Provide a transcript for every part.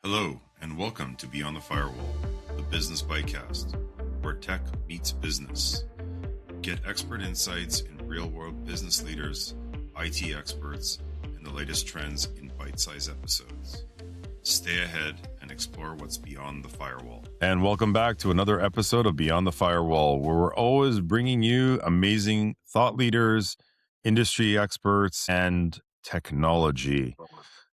Hello, and welcome to Beyond the Firewall, the business bycast, where tech meets business. Get expert insights in real-world business leaders, IT experts, and the latest trends in bite-sized episodes. Stay ahead and explore what's beyond the firewall. And welcome back to another episode of Beyond the Firewall, where we're always bringing you amazing thought leaders, industry experts, and technology.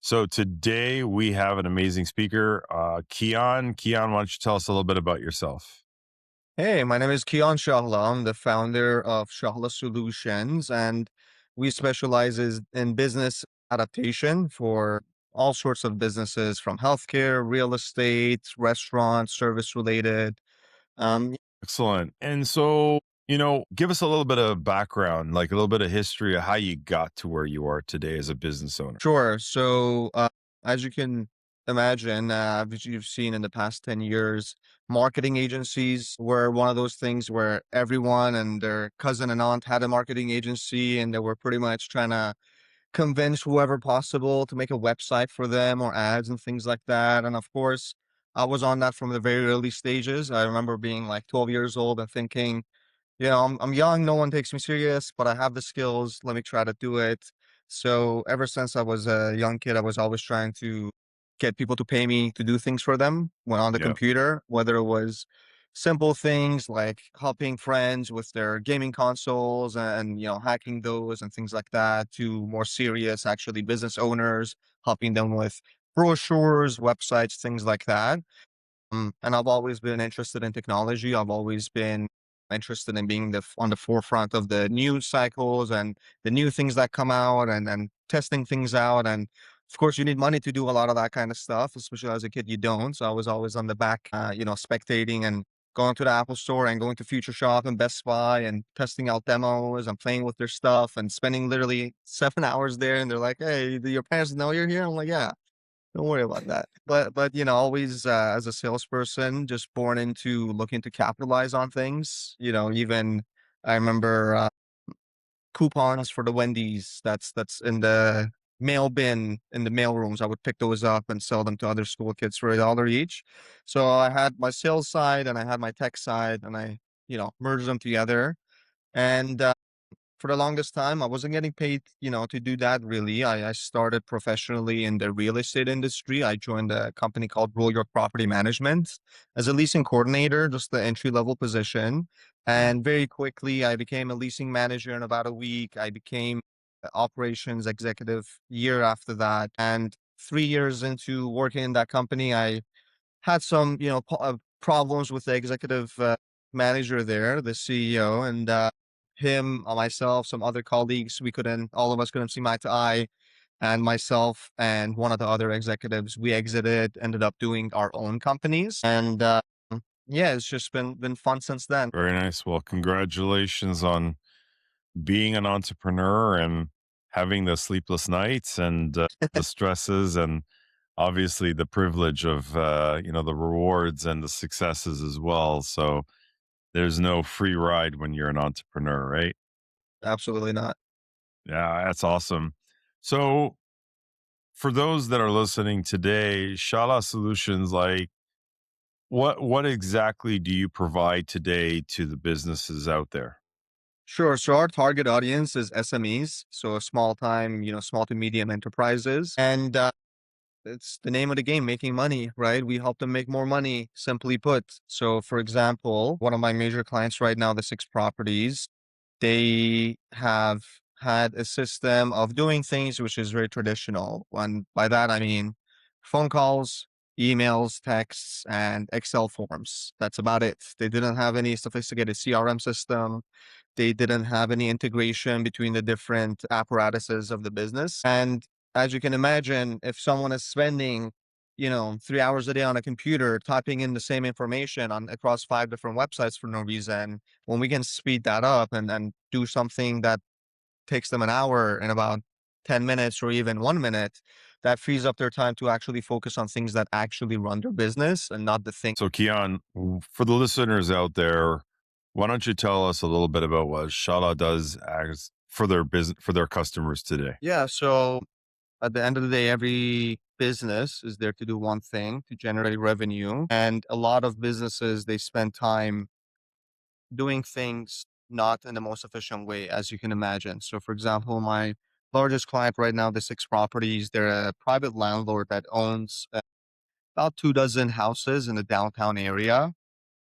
So today we have an amazing speaker, Kian. Kian, why don't you tell us a little bit about yourself? Hey, my name is Kian Shahla. I'm the founder of Shahla Solutions, and we specialize in business adaptation for all sorts of businesses from healthcare, real estate, restaurants, service related. Um, Excellent. And so, give us a little bit of background, like a little bit of history of how you got to where you are today as a business owner. sure. As you can imagine, as you've seen in the past 10 years, marketing agencies were one of those things where everyone and their cousin and aunt had a marketing agency, and they were pretty much trying to convince whoever possible to make a website for them or ads and things like that. And of course, I was on that from the very early stages. I remember being like 12 years old and thinking, I'm young, no one takes me serious, but I have the skills. Let me try to do it. So ever since I was a young kid, I was always trying to get people to pay me to do things for them when on the Yeah. computer, whether it was simple things like helping friends with their gaming consoles and hacking those and things like that, to more serious actually business owners, helping them with brochures, websites, things like that. And I've always been interested in technology. I've always been interested in being on the forefront of the news cycles and the new things that come out, and testing things out. And of course, you need money to do a lot of that kind of stuff, especially as a kid, you don't. So I was always on the back, spectating and going to the Apple store and going to Future Shop and Best Buy and testing out demos and playing with their stuff and spending literally 7 hours there. And they're like, "Hey, do your parents know you're here?" I'm like, "Yeah. Don't worry about that." But always, as a salesperson, just born into looking to capitalize on things. Even I remember coupons for the Wendy's that's in the mail bin in the mail rooms. I would pick those up and sell them to other school kids for $1 each. So I had my sales side and I had my tech side, and I merged them together. And for the longest time, I wasn't getting paid, to do that really. I started professionally in the real estate industry. I joined a company called Roll York Property Management as a leasing coordinator, just the entry level position. Mhm. And very quickly, I became a leasing manager in about a week. I became a operations executive year after that. And 3 years into working in that company, I had some, problems with the executive manager there, the CEO, and him, myself, some other colleagues, all of us couldn't see eye to eye. And myself and one of the other executives, we exited, ended up doing our own companies. And yeah, it's just been fun since then. Very nice. Well, congratulations on being an entrepreneur and having the sleepless nights and the stresses and obviously the privilege of the rewards and the successes as well. So there's no free ride when you're an entrepreneur, right? Absolutely not. Yeah, that's awesome. So for those that are listening today, Shala Solutions, like what exactly do you provide today to the businesses out there? Sure. So our target audience is SMEs, so small time, small to medium enterprises. And it's the name of the game, making money, right? We help them make more money, simply put. So, for example, one of my major clients right now, the six properties, they have had a system of doing things which is very traditional. And by that, I mean phone calls, emails, texts, and Excel forms. That's about it. They didn't have any sophisticated CRM system. They didn't have any integration between the different apparatuses of the business. And as you can imagine, if someone is spending, 3 hours a day on a computer typing in the same information on across 5 different websites for no reason, when we can speed that up and do something that takes them an hour in about 10 minutes or even 1 minute, that frees up their time to actually focus on things that actually run their business and not the thing. So Kian, for the listeners out there, why don't you tell us a little bit about what Shala does as for their business for their customers today? Yeah. So at the end of the day, every business is there to do one thing, to generate revenue. And a lot of businesses, they spend time doing things not in the most efficient way, as you can imagine. So, for example, my largest client right now, the 6 properties, they're a private landlord that owns about 2 dozen houses in the downtown area,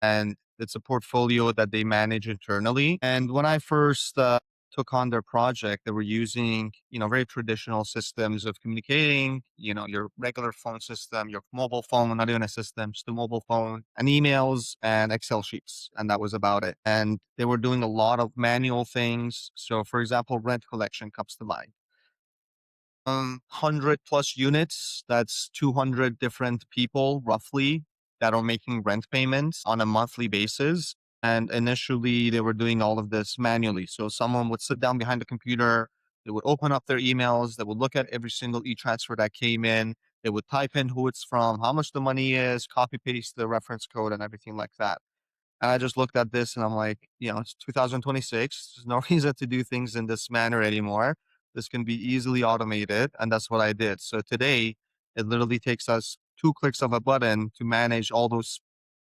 and it's a portfolio that they manage internally. And when I first took on their project, they were using, very traditional systems of communicating, your regular phone system, your mobile phone, not even a system, just a mobile phone, and emails and Excel sheets. And that was about it. And they were doing a lot of manual things. So, for example, rent collection comes to mind. 100 plus units. That's 200 different people roughly that are making rent payments on a monthly basis. And initially they were doing all of this manually. So someone would sit down behind the computer, they would open up their emails, they would look at every single e-transfer that came in, they would type in who it's from, how much the money is, copy paste the reference code and everything like that. And I just looked at this and I'm like, it's 2026. There's no reason to do things in this manner anymore. This can be easily automated. And that's what I did. So today, it literally takes us 2 clicks of a button to manage all those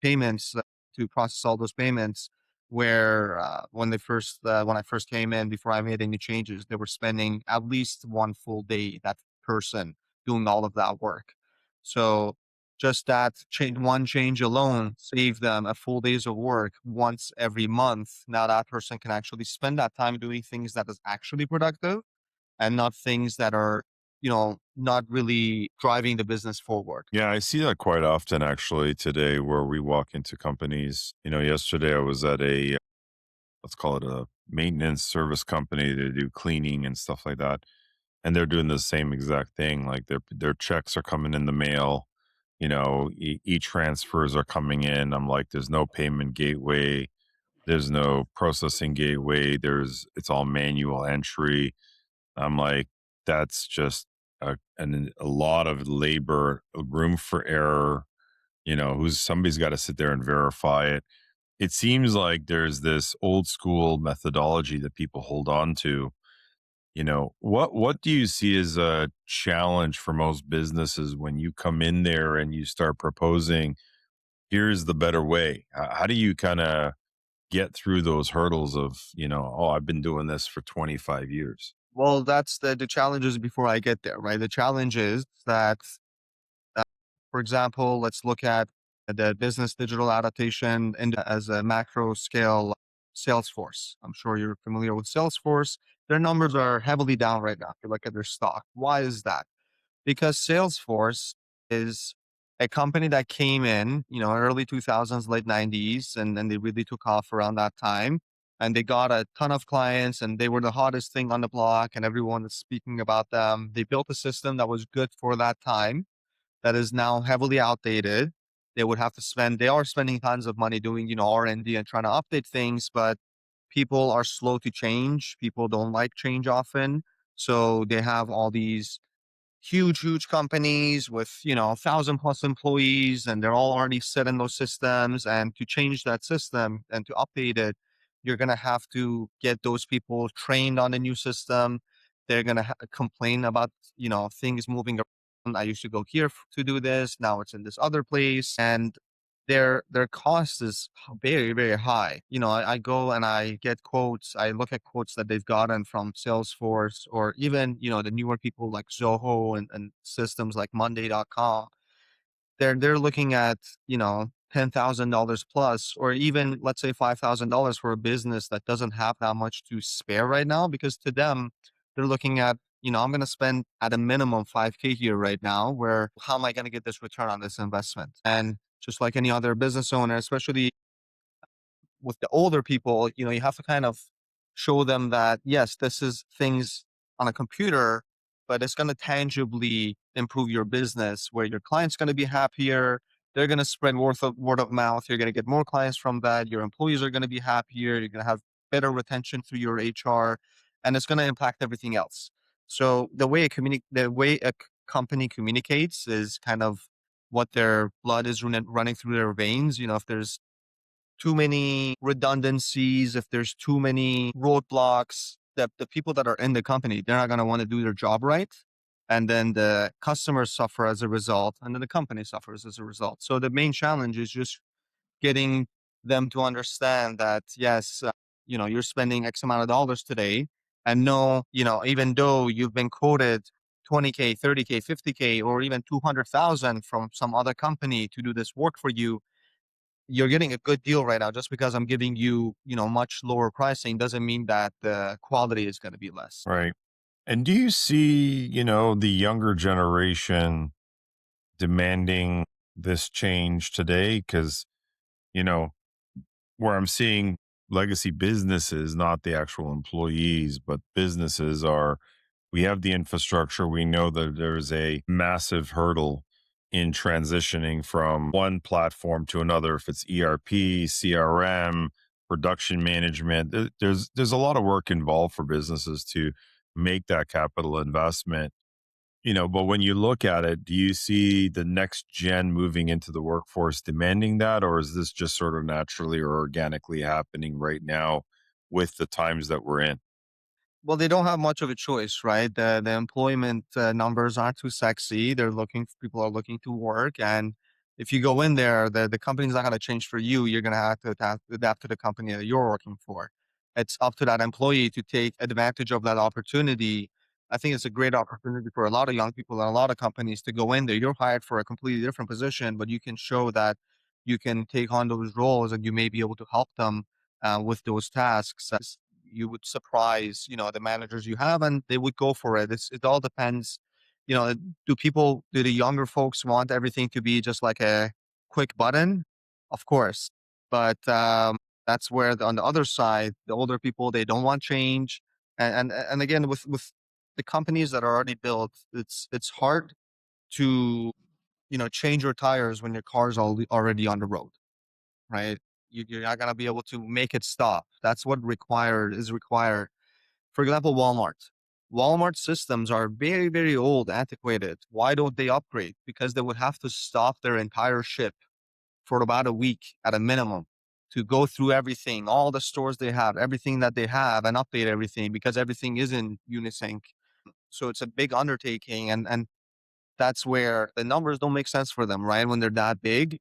payments, to process all those payments. Where when I first came in, before I made any changes, they were spending at least one full day, that person doing all of that work. So just that one change alone saved them a full days of work once every month. Now that person can actually spend that time doing things that is actually productive and not things that are, not really driving the business forward. Yeah, I see that quite often actually today where we walk into companies. Yesterday I was at a, let's call it a maintenance service company. They do cleaning and stuff like that. And they're doing the same exact thing. Like their checks are coming in the mail, e-transfers are coming in. I'm like, there's no payment gateway, there's no processing gateway, it's all manual entry. I'm like, that's just a lot of labor, room for error. Who's somebody's got to sit there and verify it. It seems like there's this old school methodology that people hold on to. What do you see as a challenge for most businesses when you come in there and you start proposing, here's the better way? How do you kind of get through those hurdles of, oh, I've been doing this for 25 years? Well, that's the challenges before I get there, right? The challenge is that, for example, let's look at the business digital adaptation and as a macro scale Salesforce. I'm sure you're familiar with Salesforce. Their numbers are heavily down right now. If you look at their stock. Why is that? Because Salesforce is a company that came in, early 2000s, late 90s, and then they really took off around that time. And they got a ton of clients and they were the hottest thing on the block and everyone is speaking about them. They built a system that was good for that time that is now heavily outdated. They are spending tons of money doing, R&D and D and trying to update things, but people are slow to change. People don't like change often. So they have all these huge companies with, 1,000 plus employees, and they're all already set in those systems. And to change that system and to update it, you're going to have to get those people trained on the new system. They're going to complain about, things moving around. I used to go here to do this. Now it's in this other place. And their cost is very high. I go and I get quotes. I look at quotes that they've gotten from Salesforce or even, the newer people like Zoho and systems like Monday.com. They're looking at, $10,000 plus, or even let's say $5,000 for a business that doesn't have that much to spare right now, because to them, they're looking at, I'm going to spend at a minimum 5K here right now, where how am I going to get this return on this investment? And just like any other business owner, especially with the older people, you have to kind of show them that, yes, this is things on a computer, but it's going to tangibly improve your business where your client's going to be happier. They're going to spread word of mouth. You're going to get more clients from that. Your employees are going to be happier. You're going to have better retention through your HR, and it's going to impact everything else. So the way a company communicates is kind of what their blood is running through their veins. If there's too many redundancies, if there's too many roadblocks, that the people that are in the company, they're not going to want to do their job right. and then the customers suffer as a result, and then the company suffers as a result. So the main challenge is just getting them to understand that yes, you're spending X amount of dollars today, and no, even though you've been quoted 20K, 30K, 50K, or even 200,000 from some other company to do this work for you, you're getting a good deal right now. Just because I'm giving you, much lower pricing doesn't mean that the quality is going to be less. Right. And do you see, the younger generation demanding this change today? Because, you know, where I'm seeing legacy businesses, not the actual employees, but businesses are, we have the infrastructure. We know that there's a massive hurdle in transitioning from one platform to another. If it's ERP, CRM, production management, there's a lot of work involved for businesses to make that capital investment. But when you look at it, do you see the next gen moving into the workforce demanding that, or is this just sort of naturally or organically happening right now with the times that we're in? Well, they don't have much of a choice, right? The employment numbers aren't too sexy. People are looking to work, and if you go in there, the company's not going to change for you. You're going to have to adapt to the company that you're working for. It's up to that employee to take advantage of that opportunity. I think it's a great opportunity for a lot of young people and a lot of companies to go in there. You're hired for a completely different position, but you can show that you can take on those roles and you may be able to help them with those tasks. You would surprise, the managers you have, and they would go for it. It all depends. Do the younger folks want everything to be just like a quick button? Of course. But that's where on the other side, the older people, they don't want change. And again, with the companies that are already built, it's hard to, change your tires when your car's already on the road, right? You're not gonna be able to make it stop. That's what required. For example, Walmart. Walmart systems are very, very old, antiquated. Why don't they upgrade? Because they would have to stop their entire ship for about a week at a minimum to go through everything, all the stores they have, everything that they have, and update everything because everything is in unisync. So it's a big undertaking, and that's where the numbers don't make sense for them, right? When they're that big,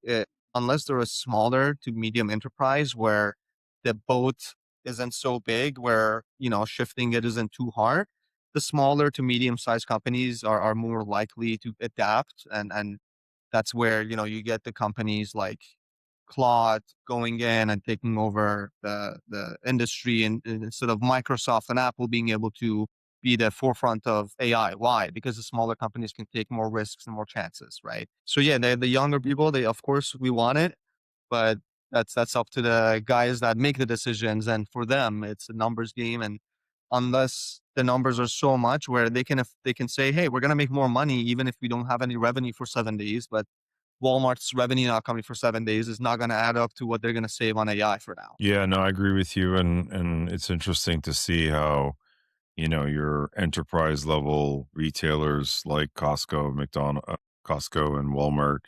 unless they're a smaller to medium enterprise where the boat isn't so big, where, shifting it isn't too hard, the smaller to medium sized companies are more likely to adapt. And that's where, you get the companies like Claude going in and taking over the industry, and instead of Microsoft and Apple being able to be the forefront of AI. Why? Because the smaller companies can take more risks and more chances, right? So yeah, the younger people, they of course we want it, but that's up to the guys that make the decisions. And for them, it's a numbers game. And unless the numbers are so much where if they can say, hey, we're gonna make more money even if we don't have any revenue for 7 days, but Walmart's revenue not coming for 7 days is not gonna add up to what they're gonna save on AI for now. Yeah, no, I agree with you, and it's interesting to see how your enterprise level retailers like Costco and Walmart,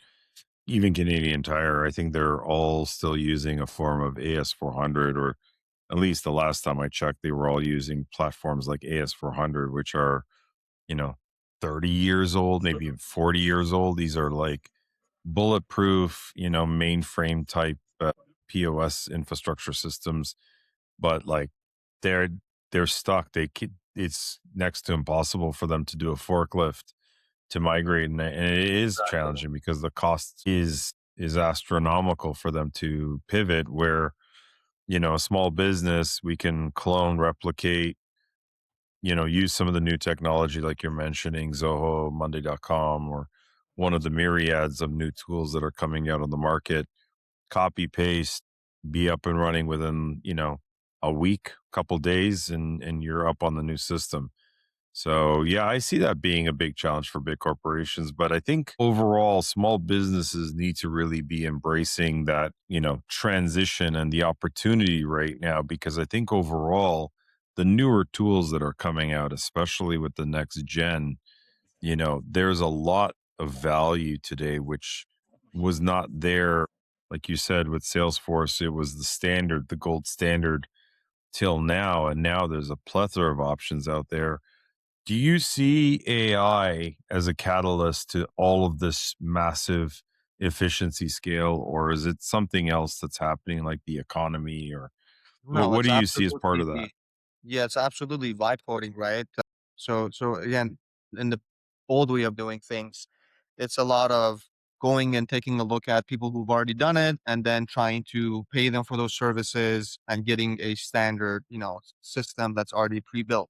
even Canadian Tire. I think they're all still using a form of AS400, or at least the last time I checked, they were all using platforms like AS400, which are you know 30 years old, maybe even 40 years old. These are like bulletproof, mainframe type POS infrastructure systems, but like they're they're stuck. It's next to impossible for them to do a forklift to migrate, and it is Exactly. challenging because the cost is astronomical for them to pivot. Where a small business, we can clone, replicate, use some of the new technology like you're mentioning, Zoho, Monday.com, or one of the myriads of new tools that are coming out on the market. Copy paste, be up and running within a week, couple days, and you're up on the new system. So yeah, I see that being a big challenge for big corporations, but I think overall small businesses need to really be embracing that transition and the opportunity right now, because I think overall the newer tools that are coming out, especially with the next gen, there's a lot of value today, which was not there. Like you said, with Salesforce, it was the standard, the gold standard till now. And now there's a plethora of options out there. Do you see AI as a catalyst to all of this massive efficiency scale, or is it something else that's happening, like the economy, or No, what it's do you see as part of that? absolutely, yeah, it's absolutely vibe coding, right? So again, in the old way of doing things, it's a lot of going and taking a look at people who've already done it and then trying to pay them for those services and getting a standard, system that's already pre-built.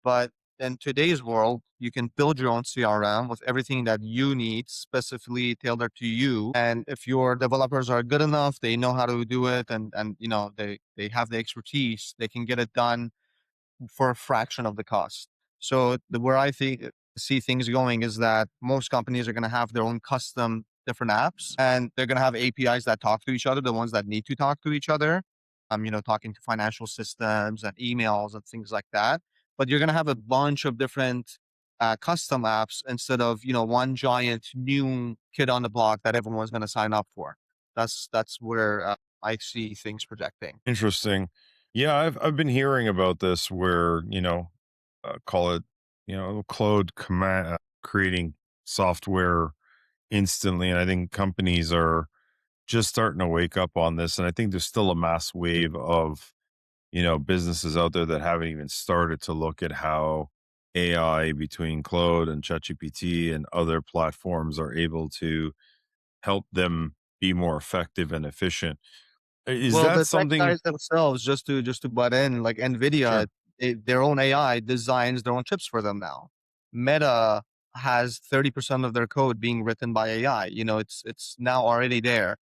But in today's world, you can build your own CRM with everything that you need, specifically tailored to you. And if your developers are good enough, they know how to do it, and they have the expertise, they can get it done for a fraction of the cost. So where I think see things going is that most companies are going to have their own custom different apps, and they're going to have APIs that talk to each other, the ones that need to talk to each other. Talking to financial systems and emails and things like that. But you're going to have a bunch of different custom apps instead of one giant new kid on the block that everyone's going to sign up for. That's where I see things projecting. Interesting. Yeah, I've been hearing about this where, call it, code command creating software instantly, and I think companies are just starting to wake up on this, and I think there's still a mass wave of, businesses out there that haven't even started to look at how AI between Claude and ChatGPT and other platforms are able to help them be more effective and efficient. Is Well, that the tech something? guys themselves, just to butt in, like Nvidia, Sure. their own AI designs their own chips for them now. Meta has 30% of their code being written by AI. It's now already there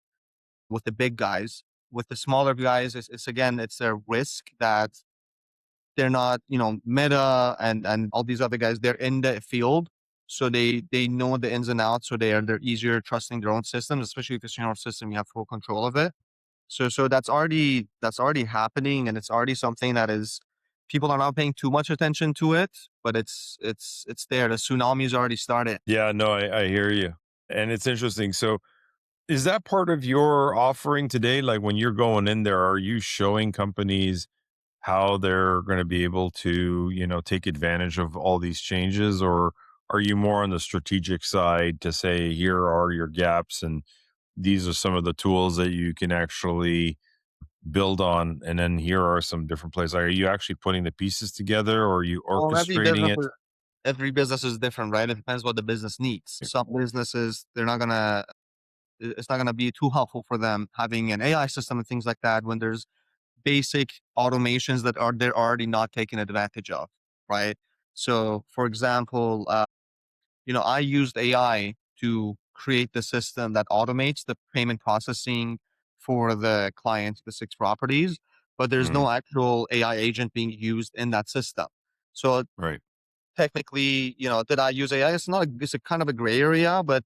with the big guys. With the smaller guys, it's again, it's their risk that they're not, Meta and all these other guys, they're in the field. So they know the ins and outs. So they're easier trusting their own systems, especially if it's your own system, you have full control of it. So that's already happening, and it's already something that is people are not paying too much attention to it, but it's there. The tsunami's already started. Yeah, no, I hear you. And it's interesting. So is that part of your offering today? Like when you're going in there, are you showing companies how they're going to be able to, take advantage of all these changes? Or are you more on the strategic side to say, here are your gaps and these are some of the tools that you can actually build on? And then here are some different places. Are you actually putting the pieces together, or are you Well, orchestrating it? every business is different, right? It depends what the business needs. Some businesses, it's not gonna be too helpful for them having an AI system and things like that when there's basic automations that are they're already not taking advantage of, right? So, for example, I used AI to create the system that automates the payment processing for the client specific properties, but there's Mhm. no actual AI agent being used in that system. So Right. technically, did I use AI? It's a kind of a gray area, but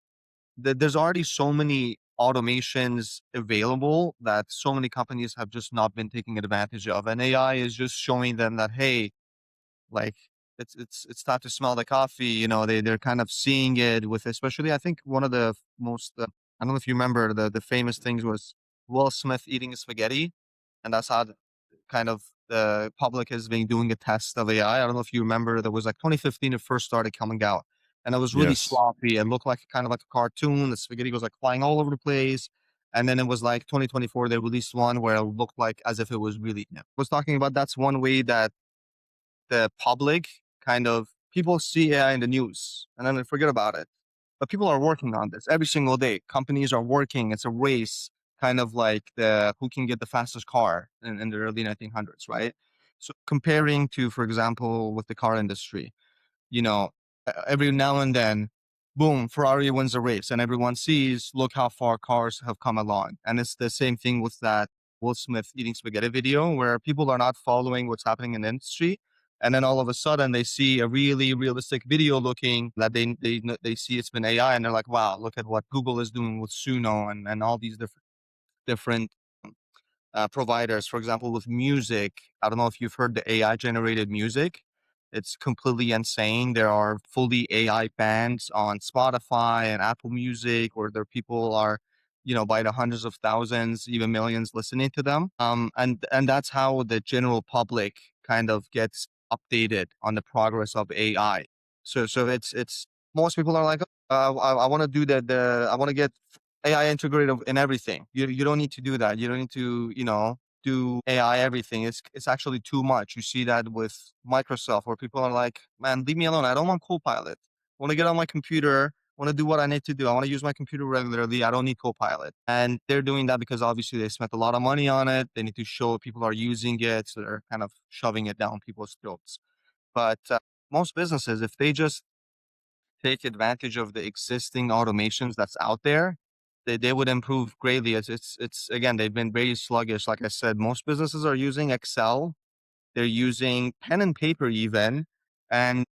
there's already so many automations available that so many companies have just not been taking advantage of. And AI is just showing them that, hey, like it's time to smell the coffee. They're kind of seeing it with, especially I think one of the most I don't know if you remember the famous things was Will Smith eating spaghetti, and that's how kind of the public has been doing a test of AI. I don't know if you remember, there was like 2015 it first started coming out, and it was really Yes. sloppy. It looked like kind of like a cartoon. The spaghetti was like flying all over the place. And then it was like 2024, they released one where it looked like as if it was really, was talking about that's one way that the public kind of people see AI in the news and then they forget about it. But people are working on this every single day. Companies are working. It's a race, kind of like the who can get the fastest car in the early 1900s, right? So comparing to, for example, with the car industry, you know, every now and then, boom, Ferrari wins a race, and everyone sees, look how far cars have come along. And it's the same thing with that Will Smith eating spaghetti video, where people are not following what's happening in the industry. And then all of a sudden, they see a really realistic video looking that they see it's been AI, and they're like, "Wow, look at what Google is doing with Suno and all these different providers." For example, with music, I don't know if you've heard the AI generated music. It's completely insane. There are fully AI bands on Spotify and Apple Music, where there people are, by the hundreds of thousands, even millions listening to them. And that's how the general public kind of gets updated on the progress of AI. So it's most people are like, I want to do I want to get AI integrated in everything. You don't need to do that. You don't need to, do AI everything. It's actually too much. You see that with Microsoft where people are like, man, leave me alone. I don't want Copilot. I want to get on my computer. I want to do what I need to do. I want to use my computer regularly. I don't need Copilot. And they're doing that because obviously they spent a lot of money on it. They need to show people are using it. So they're kind of shoving it down people's throats. But most businesses, if they just take advantage of the existing automations that's out there, they would improve greatly. It's again, they've been very sluggish. Like I said, most businesses are using Excel, they're using pen and paper even, and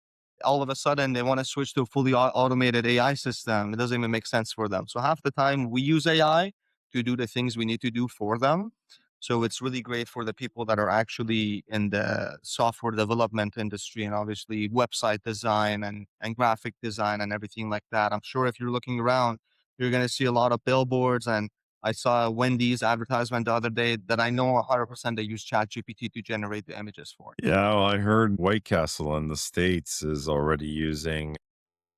all of a sudden they want to switch to a fully automated AI system. It doesn't even make sense for them. So half the time we use AI to do the things we need to do for them. So it's really great for the people that are actually in the software development industry and obviously website design and graphic design and everything like that. I'm sure if you're looking around, you're going to see a lot of billboards. And I saw a Wendy's advertisement the other day that I know 100% they use ChatGPT to generate the images for. Yeah, well, I heard White Castle in the States is already using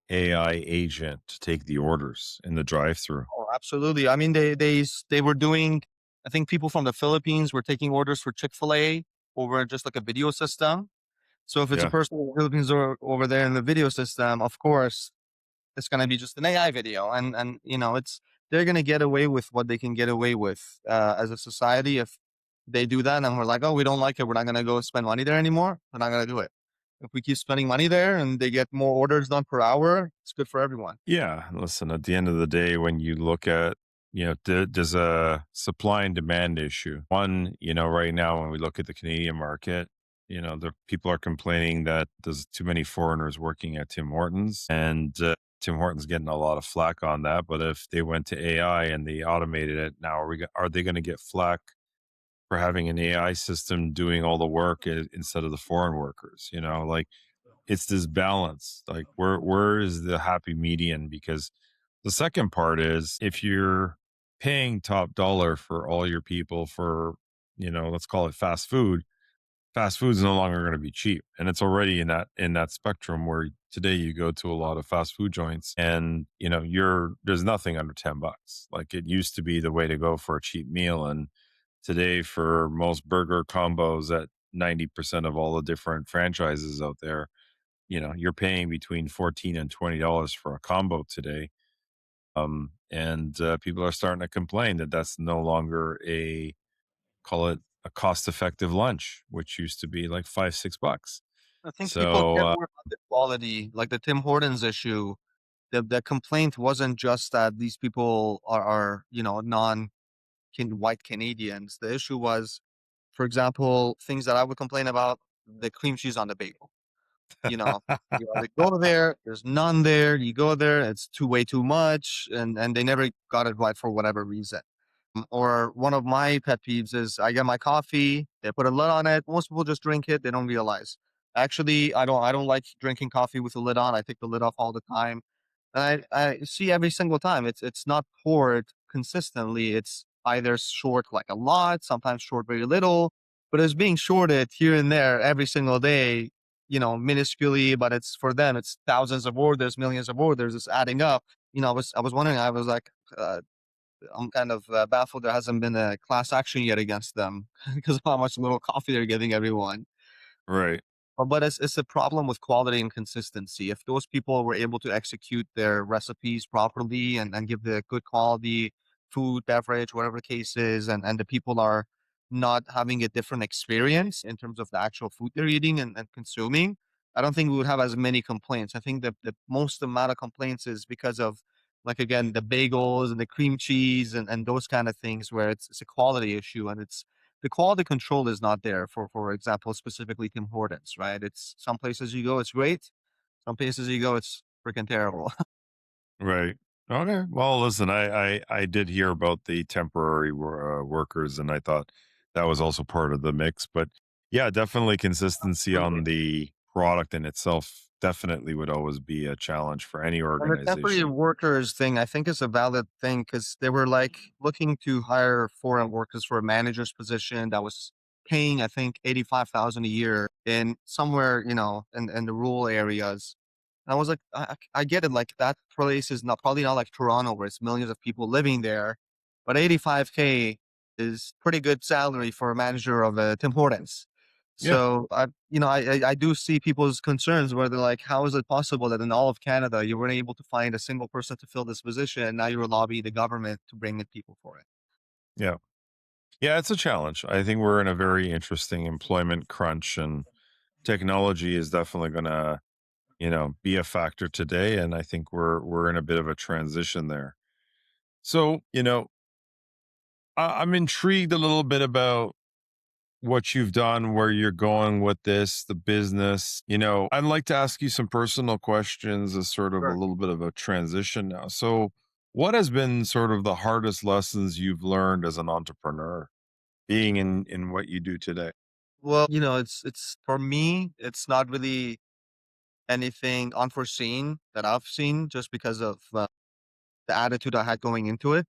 AI agent to take the orders in the drive-through. Oh, absolutely. I mean, they were doing. I think people from the Philippines were taking orders for Chick-fil-A over just like a video system. So if it's a Yeah. person in the Philippines or over there in the video system, of course, it's going to be just an AI video, and it's they're going to get away with what they can get away with as a society if they do that. And we're like, oh, we don't like it. We're not going to go spend money there anymore. We're not going to do it. If we keep spending money there and they get more orders done per hour, it's good for everyone. Yeah. Listen, at the end of the day, when you look at, there's a supply and demand issue. One, right now, when we look at the Canadian market, the people are complaining that there's too many foreigners working at Tim Hortons, and Tim Hortons getting a lot of flack on that. But if they went to AI and they automated it, now are they going to get flack for having an AI system doing all the work instead of the foreign workers? Like, it's this balance. Like, where is the happy median? Because the second part is, if you're paying top dollar for all your people for, let's call it fast food is no longer going to be cheap. And it's already in that spectrum where today you go to a lot of fast food joints and, there's nothing under $10. Like, it used to be the way to go for a cheap meal. And today, for most burger combos at 90% of all the different franchises out there, you're paying between 14 and $20 for a combo today. And people are starting to complain that that's no longer call it a cost effective lunch, which used to be like $5, $6. I think people So, care more about the quality, like the Tim Hortons issue. The complaint wasn't just that these people are non white Canadians. The issue was, for example, things that I would complain about, the cream cheese on the bagel. You know, they go there, there's none there. You go there, it's way too much, and they never got it right for whatever reason. Or one of my pet peeves is I get my coffee, they put a lid on it. Most people just drink it, they don't realize. Actually, I don't like drinking coffee with the lid on. I take the lid off all the time. And I see every single time it's not poured consistently. It's either short like a lot, sometimes short very little, but it's being shorted here and there every single day, minusculely, but it's for them, it's thousands of orders, millions of orders, it's adding up. I was wondering, I was like, I'm kind of baffled there hasn't been a class action yet against them because of how much little coffee they're giving everyone. right. But it's a problem with quality and consistency. If those people were able to execute their recipes properly and give the good quality food, beverage, whatever the case is, and the people are not having a different experience in terms of the actual food they're eating and consuming, I don't think we would have as many complaints. I think that the most amount of complaints is because of, like, again, the bagels and the cream cheese and those kind of things where it's a quality issue and it's the quality control is not there for example, specifically Tim Hortons, right? It's some places you go, it's great. Some places you go, it's freaking terrible. Right. Okay. Well, listen, I did hear about the temporary workers, and I thought that was also part of the mix. But yeah, definitely consistency on Absolutely. the product in itself definitely would always be a challenge for any And the temporary organization. workers thing, I think is a valid thing because they were like looking to hire foreign workers for a manager's position that was paying, I think, 85,000 a year in somewhere, in the rural areas. And I was like, I get it. Like that place is not probably not like Toronto where it's millions of people living there, but 85K is pretty good salary for a manager of Tim Hortons. Yeah. So I do see people's concerns where they're like, how is it possible that in all of Canada you weren't able to find a single person to fill this position, and now you're lobbying the government to bring in people for it? Yeah. Yeah, it's a challenge. I think we're in a very interesting employment crunch, and technology is definitely going to, be a factor today. And I think we're in a bit of a transition there. So, I'm intrigued a little bit about what you've done, where you're going with this, the business. I'd like to ask you some personal questions as sort of a Sure. little bit of a transition now. So, what has been sort of the hardest lessons you've learned as an entrepreneur, being in what you do today? Well, it's for me, it's not really anything unforeseen that I've seen just because of the attitude I had going into it.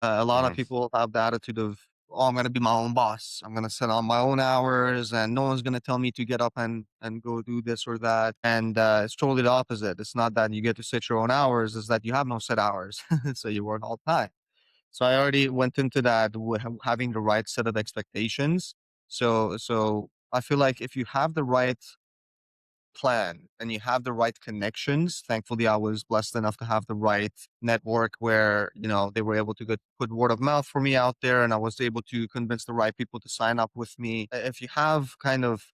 A lot of Mhm. people have the attitude of, oh, I'm going to be my own boss. I'm going to set on my own hours and no one's going to tell me to get up and go do this or that. And it's totally the opposite. It's not that you get to set your own hours, it's that you have no set hours. So you work all the time. So I already went into that with having the right set of expectations. So I feel like if you have the right plan and you have the right connections. Thankfully, I was blessed enough to have the right network where, they were able to put word of mouth for me out there and I was able to convince the right people to sign up with me. If you have kind of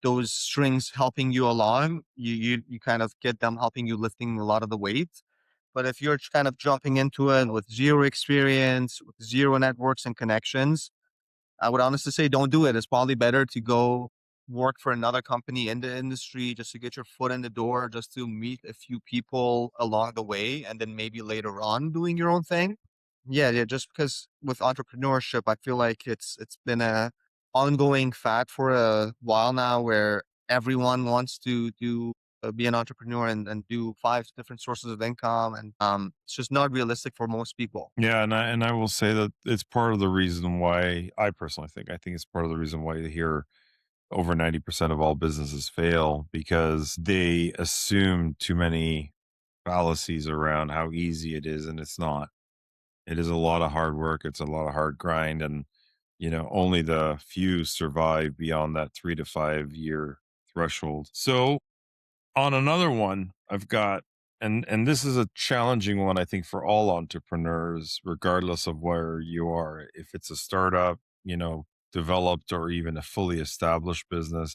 those strings helping you along, you kind of get them helping you lifting a lot of the weight. But if you're kind of jumping into it with zero experience, with zero networks and connections, I would honestly say don't do it. It's probably better to go work for another company in the industry just to get your foot in the door, just to meet a few people along the way, and then maybe later on doing your own thing. Yeah, yeah. Just because with entrepreneurship, I feel like it's been a ongoing fad for a while now, where everyone wants to do be an entrepreneur and do five different sources of income, and it's just not realistic for most people. Yeah, and I will say that it's part of the reason why I think it's part of the reason why you hear over 90% of all businesses fail, because they assume too many fallacies around how easy it is, and it's not. It is a lot of hard work, it's a lot of hard grind, and only the few survive beyond that 3 to 5 year threshold. So, on another one, I've got, and this is a challenging one, I think, for all entrepreneurs, regardless of where you are. If it's a startup, developed, or even a fully established business,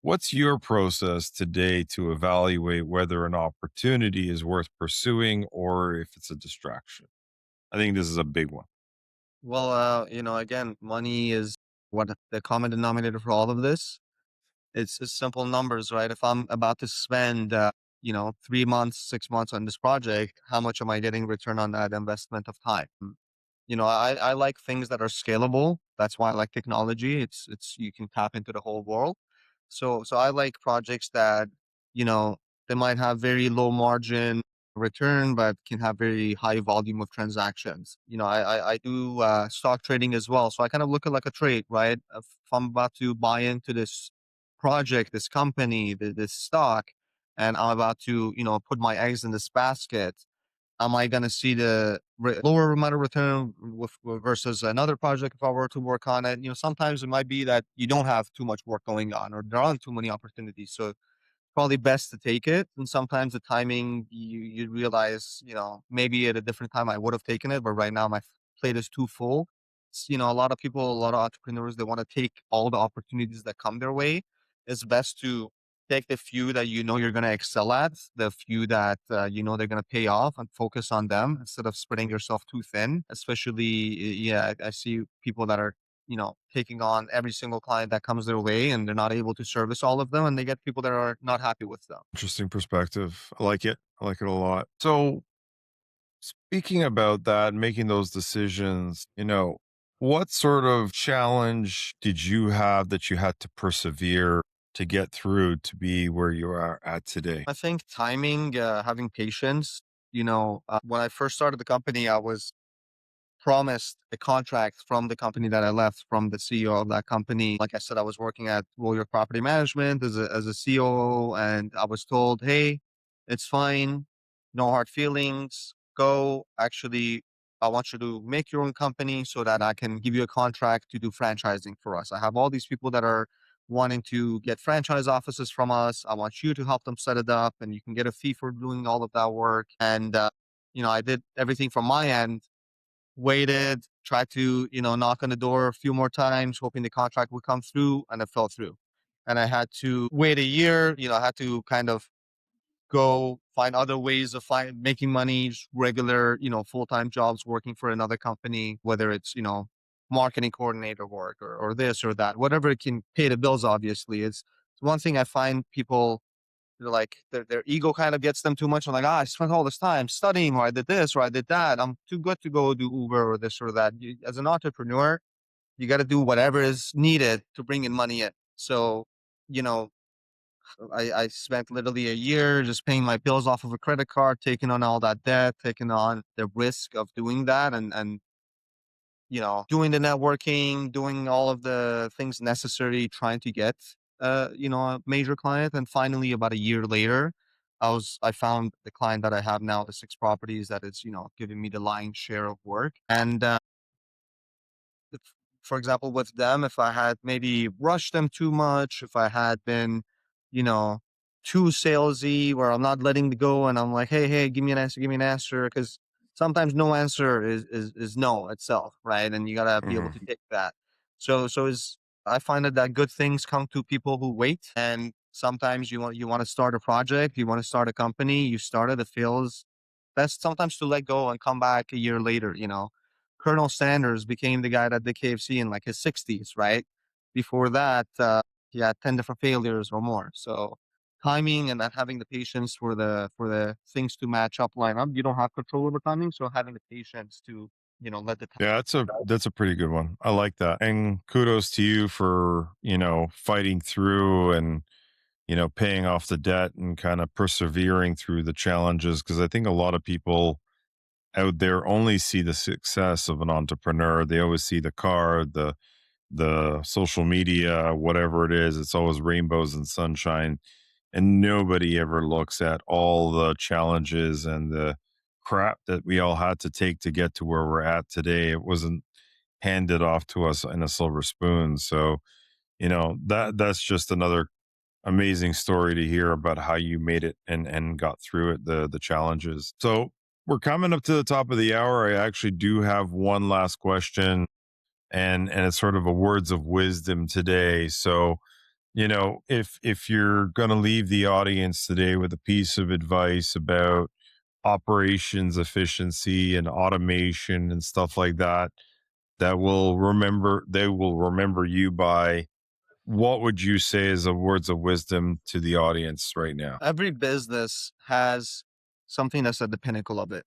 what's your process today to evaluate whether an opportunity is worth pursuing or if it's a distraction? I think this is a big one. Well, again, money is what the common denominator for all of this. It's simple numbers, right? If I'm about to spend, 3 months, 6 months on this project, how much am I getting return on that investment of time? I like things that are scalable. That's why I like technology. It's you can tap into the whole world. So I like projects that, you know, they might have very low margin return, but can have very high volume of transactions. I do stock trading as well. So I kind of look at like a trade, right? If I'm about to buy into this project, this company, this stock, and I'm about to, put my eggs in this basket, am I going to see the lower amount of return versus another project if I were to work on it? Sometimes it might be that you don't have too much work going on or there aren't too many opportunities. So probably best to take it. And sometimes the timing, you realize, maybe at a different time I would have taken it, but right now my plate is too full. A lot of people, a lot of entrepreneurs, they want to take all the opportunities that come their way. It's best to take the few that you're going to excel at, the few that they're going to pay off, and focus on them instead of spreading yourself too thin. Especially, yeah, I see people that are taking on every single client that comes their way and they're not able to service all of them and they get people that are not happy with them. Interesting perspective. I like it. I like it a lot. So, speaking about that, making those decisions, what sort of challenge did you have that you had to persevere to get through to be where you are at today? I think timing, having patience, when I first started the company, I was promised a contract from the company that I left, from the CEO of that company. Like I said, I was working at Warrior Property Management as a COO, and I was told, hey, it's fine, no hard feelings. Go. Actually, I want you to make your own company so that I can give you a contract to do franchising for us. I have all these people that are wanting to get franchise offices from us. I want you to help them set it up, and you can get a fee for doing all of that work. And I did everything from my end, waited, tried to, knock on the door a few more times, hoping the contract would come through, and it fell through. And I had to wait a year. I had to kind of go find other ways of making money, just regular, full-time jobs working for another company, whether it's, marketing coordinator work or this or that, whatever it can pay the bills, obviously. It's one thing I find people, they're like, their ego kind of gets them too much. I'm like, I spent all this time studying, or I did this, or I did that. I'm too good to go do Uber or this or that. As an entrepreneur, you got to do whatever is needed to bring in money in. So, you know, I spent literally a year just paying my bills off of a credit card, taking on all that debt, taking on the risk of doing that, and doing the networking, doing all of the things necessary, trying to get a major client. And finally, about a year later, I found the client that I have now, the 6 properties that is, giving me the lion's share of work. And if, for example, with them, if I had maybe rushed them too much, if I had been, you know, too salesy, where I'm not letting it go, and I'm like, hey, give me an answer, because sometimes no answer is no itself, right? And you gotta be able Mhm. to take that. So is I find that good things come to people who wait, and sometimes you want to start a project, you want to start a company, you start it fails. Best sometimes to let go and come back a year later. Colonel Sanders became the guy that did KFC in like his 60s, right? Before that, he had 10 different failures or more. So timing and not having the patience for the things to match up, line up. You don't have control over timing, so having the patience to let the time. Yeah, that's a pretty good one. I like that. And kudos to you for, fighting through and, paying off the debt and kind of persevering through the challenges. Cause I think a lot of people out there only see the success of an entrepreneur. They always see the car, the social media, whatever it is. It's always rainbows and sunshine. And nobody ever looks at all the challenges and the crap that we all had to take to get to where we're at today. It wasn't handed off to us in a silver spoon. So, that's just another amazing story to hear about how you made it and got through it, the challenges. So we're coming up to the top of the hour. I actually do have one last question, and it's sort of a words of wisdom today. So, if you're going to leave the audience today with a piece of advice about operations efficiency and automation and stuff like that, they will remember you by, what would you say is a words of wisdom to the audience right now? Every business has something that's at the pinnacle of it.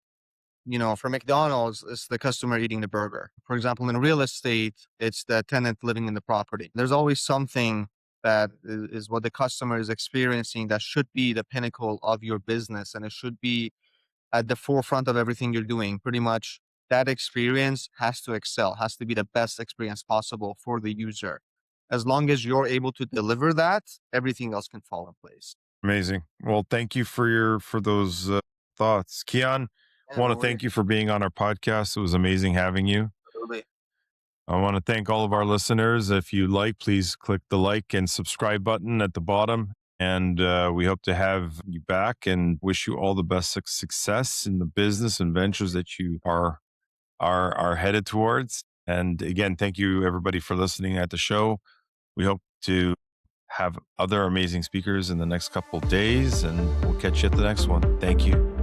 For McDonald's, it's the customer eating the burger. For example, in real estate, it's the tenant living in the property. There's always something that is what the customer is experiencing that should be the pinnacle of your business, and it should be at the forefront of everything you're doing. Pretty much that experience has to excel, has to be the best experience possible for the user. As long as you're able to deliver that, everything else can fall in place. Amazing. Well, thank you for those thoughts, Kian. Yeah, Want no to worries. thank you for being on our podcast. It was amazing having you. Absolutely. I want to thank all of our listeners. If you like, please click the like and subscribe button at the bottom. And we hope to have you back and wish you all the best success in the business and ventures that you are headed towards. And again, thank you everybody for listening at the show. We hope to have other amazing speakers in the next couple of days, and we'll catch you at the next one. Thank you.